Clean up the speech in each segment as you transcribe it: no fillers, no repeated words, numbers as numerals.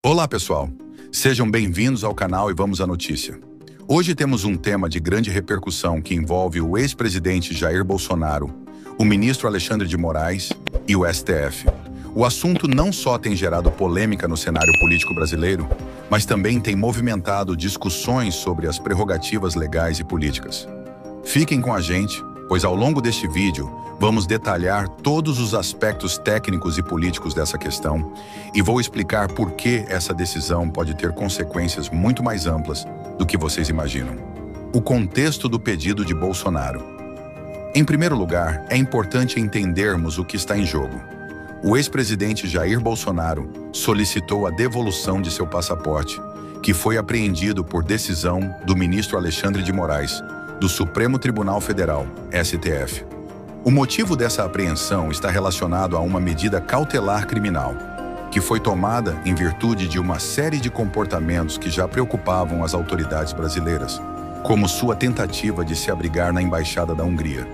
Olá, pessoal. Sejam bem-vindos ao canal e vamos à notícia. Hoje temos um tema de grande repercussão que envolve o ex-presidente Jair Bolsonaro, o ministro Alexandre de Moraes e o STF. O assunto não só tem gerado polêmica no cenário político brasileiro, mas também tem movimentado discussões sobre as prerrogativas legais e políticas. Fiquem com a gente, pois ao longo deste vídeo vamos detalhar todos os aspectos técnicos e políticos dessa questão e vou explicar por que essa decisão pode ter consequências muito mais amplas do que vocês imaginam. O contexto do pedido de Bolsonaro. Em primeiro lugar, é importante entendermos o que está em jogo. O ex-presidente Jair Bolsonaro solicitou a devolução de seu passaporte, que foi apreendido por decisão do ministro Alexandre de Moraes, do Supremo Tribunal Federal, STF. O motivo dessa apreensão está relacionado a uma medida cautelar criminal, que foi tomada em virtude de uma série de comportamentos que já preocupavam as autoridades brasileiras, como sua tentativa de se abrigar na Embaixada da Hungria.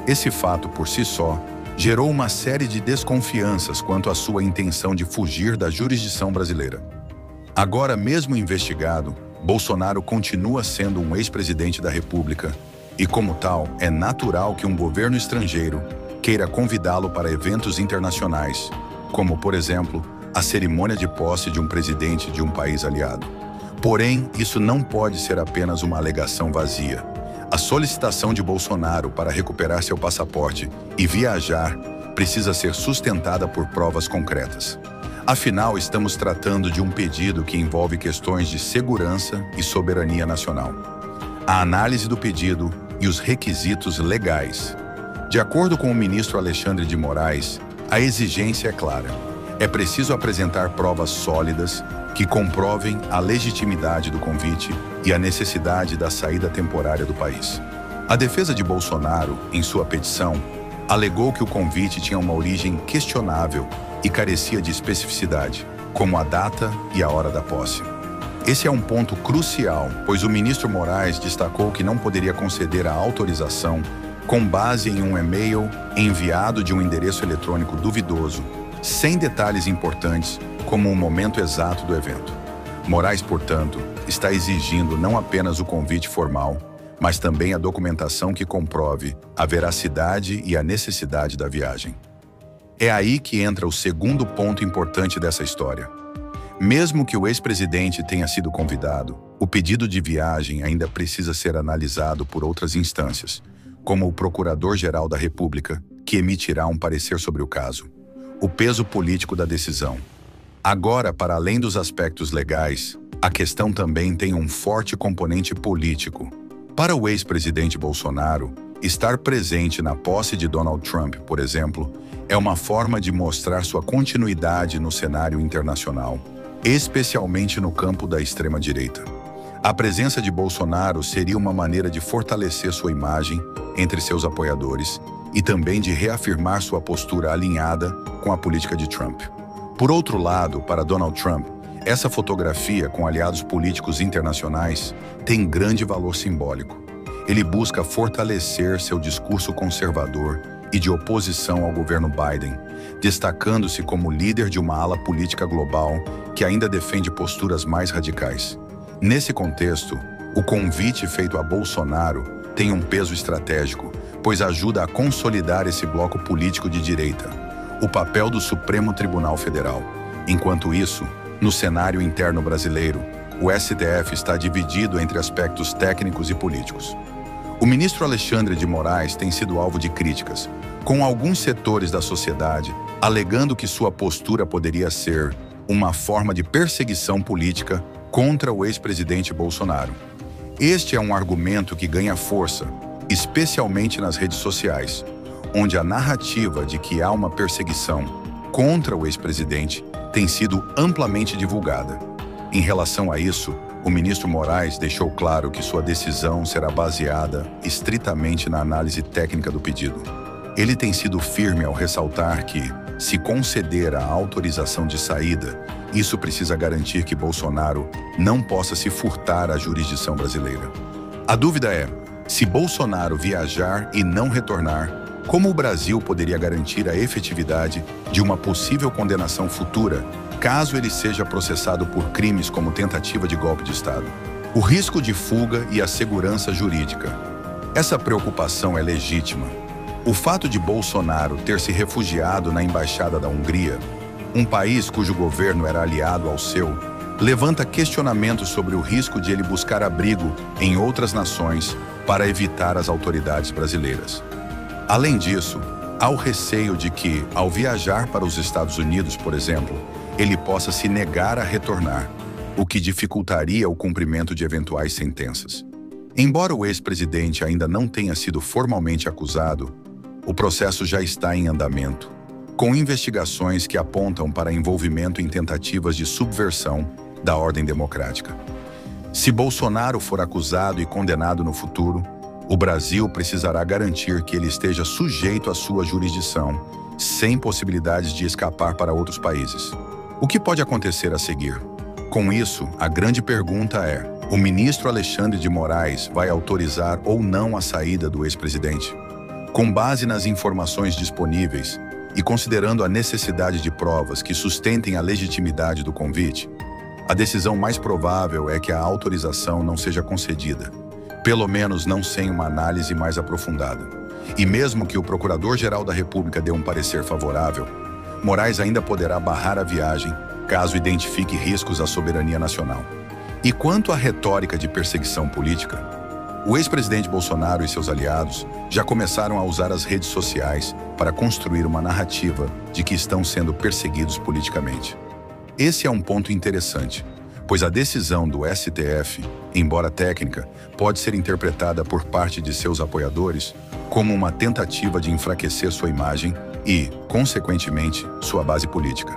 Esse fato, por si só, gerou uma série de desconfianças quanto à sua intenção de fugir da jurisdição brasileira. Agora, mesmo investigado, Bolsonaro continua sendo um ex-presidente da República e, como tal, é natural que um governo estrangeiro queira convidá-lo para eventos internacionais, como, por exemplo, a cerimônia de posse de um presidente de um país aliado. Porém, isso não pode ser apenas uma alegação vazia. A solicitação de Bolsonaro para recuperar seu passaporte e viajar precisa ser sustentada por provas concretas. Afinal, estamos tratando de um pedido que envolve questões de segurança e soberania nacional. A análise do pedido e os requisitos legais. De acordo com o ministro Alexandre de Moraes, a exigência é clara. É preciso apresentar provas sólidas que comprovem a legitimidade do convite e a necessidade da saída temporária do país. A defesa de Bolsonaro, em sua petição, alegou que o convite tinha uma origem questionável e carecia de especificidade, como a data e a hora da posse. Esse é um ponto crucial, pois o ministro Moraes destacou que não poderia conceder a autorização com base em um e-mail enviado de um endereço eletrônico duvidoso, sem detalhes importantes, como o momento exato do evento. Moraes, portanto, está exigindo não apenas o convite formal, mas também a documentação que comprove a veracidade e a necessidade da viagem. É aí que entra o segundo ponto importante dessa história. Mesmo que o ex-presidente tenha sido convidado, o pedido de viagem ainda precisa ser analisado por outras instâncias, como o Procurador-Geral da República, que emitirá um parecer sobre o caso. O peso político da decisão. Agora, para além dos aspectos legais, a questão também tem um forte componente político. Para o ex-presidente Bolsonaro, estar presente na posse de Donald Trump, por exemplo, é uma forma de mostrar sua continuidade no cenário internacional, especialmente no campo da extrema-direita. A presença de Bolsonaro seria uma maneira de fortalecer sua imagem entre seus apoiadores e também de reafirmar sua postura alinhada com a política de Trump. Por outro lado, para Donald Trump, essa fotografia com aliados políticos internacionais tem grande valor simbólico. Ele busca fortalecer seu discurso conservador e de oposição ao governo Biden, destacando-se como líder de uma ala política global que ainda defende posturas mais radicais. Nesse contexto, o convite feito a Bolsonaro tem um peso estratégico, pois ajuda a consolidar esse bloco político de direita, o papel do Supremo Tribunal Federal. Enquanto isso, no cenário interno brasileiro, o STF está dividido entre aspectos técnicos e políticos. O ministro Alexandre de Moraes tem sido alvo de críticas, com alguns setores da sociedade alegando que sua postura poderia ser uma forma de perseguição política contra o ex-presidente Bolsonaro. Este é um argumento que ganha força, especialmente nas redes sociais, onde a narrativa de que há uma perseguição contra o ex-presidente tem sido amplamente divulgada. Em relação a isso, o ministro Moraes deixou claro que sua decisão será baseada estritamente na análise técnica do pedido. Ele tem sido firme ao ressaltar que, se conceder a autorização de saída, isso precisa garantir que Bolsonaro não possa se furtar à jurisdição brasileira. A dúvida é, se Bolsonaro viajar e não retornar, como o Brasil poderia garantir a efetividade de uma possível condenação futura caso ele seja processado por crimes como tentativa de golpe de Estado. O risco de fuga e a segurança jurídica. Essa preocupação é legítima. O fato de Bolsonaro ter se refugiado na embaixada da Hungria, um país cujo governo era aliado ao seu, levanta questionamentos sobre o risco de ele buscar abrigo em outras nações para evitar as autoridades brasileiras. Além disso, há o receio de que, ao viajar para os Estados Unidos, por exemplo, ele possa se negar a retornar, o que dificultaria o cumprimento de eventuais sentenças. Embora o ex-presidente ainda não tenha sido formalmente acusado, o processo já está em andamento, com investigações que apontam para envolvimento em tentativas de subversão da ordem democrática. Se Bolsonaro for acusado e condenado no futuro, o Brasil precisará garantir que ele esteja sujeito à sua jurisdição, sem possibilidades de escapar para outros países. O que pode acontecer a seguir? Com isso, a grande pergunta é: o ministro Alexandre de Moraes vai autorizar ou não a saída do ex-presidente? Com base nas informações disponíveis e considerando a necessidade de provas que sustentem a legitimidade do convite, a decisão mais provável é que a autorização não seja concedida, pelo menos não sem uma análise mais aprofundada. E mesmo que o Procurador-Geral da República dê um parecer favorável, Moraes ainda poderá barrar a viagem caso identifique riscos à soberania nacional. E quanto à retórica de perseguição política, o ex-presidente Bolsonaro e seus aliados já começaram a usar as redes sociais para construir uma narrativa de que estão sendo perseguidos politicamente. Esse é um ponto interessante, pois a decisão do STF, embora técnica, pode ser interpretada por parte de seus apoiadores como uma tentativa de enfraquecer sua imagem e, consequentemente, sua base política.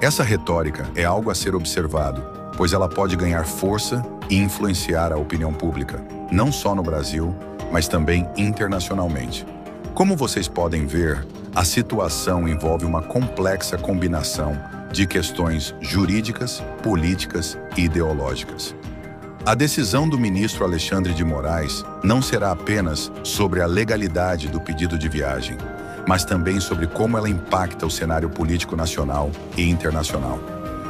Essa retórica é algo a ser observado, pois ela pode ganhar força e influenciar a opinião pública, não só no Brasil, mas também internacionalmente. Como vocês podem ver, a situação envolve uma complexa combinação de questões jurídicas, políticas e ideológicas. A decisão do ministro Alexandre de Moraes não será apenas sobre a legalidade do pedido de viagem, mas também sobre como ela impacta o cenário político nacional e internacional.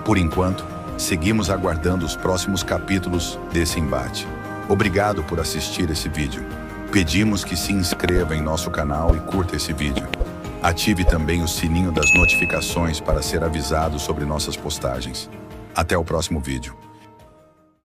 Por enquanto, seguimos aguardando os próximos capítulos desse embate. Obrigado por assistir esse vídeo. Pedimos que se inscreva em nosso canal e curta esse vídeo. Ative também o sininho das notificações para ser avisado sobre nossas postagens. Até o próximo vídeo.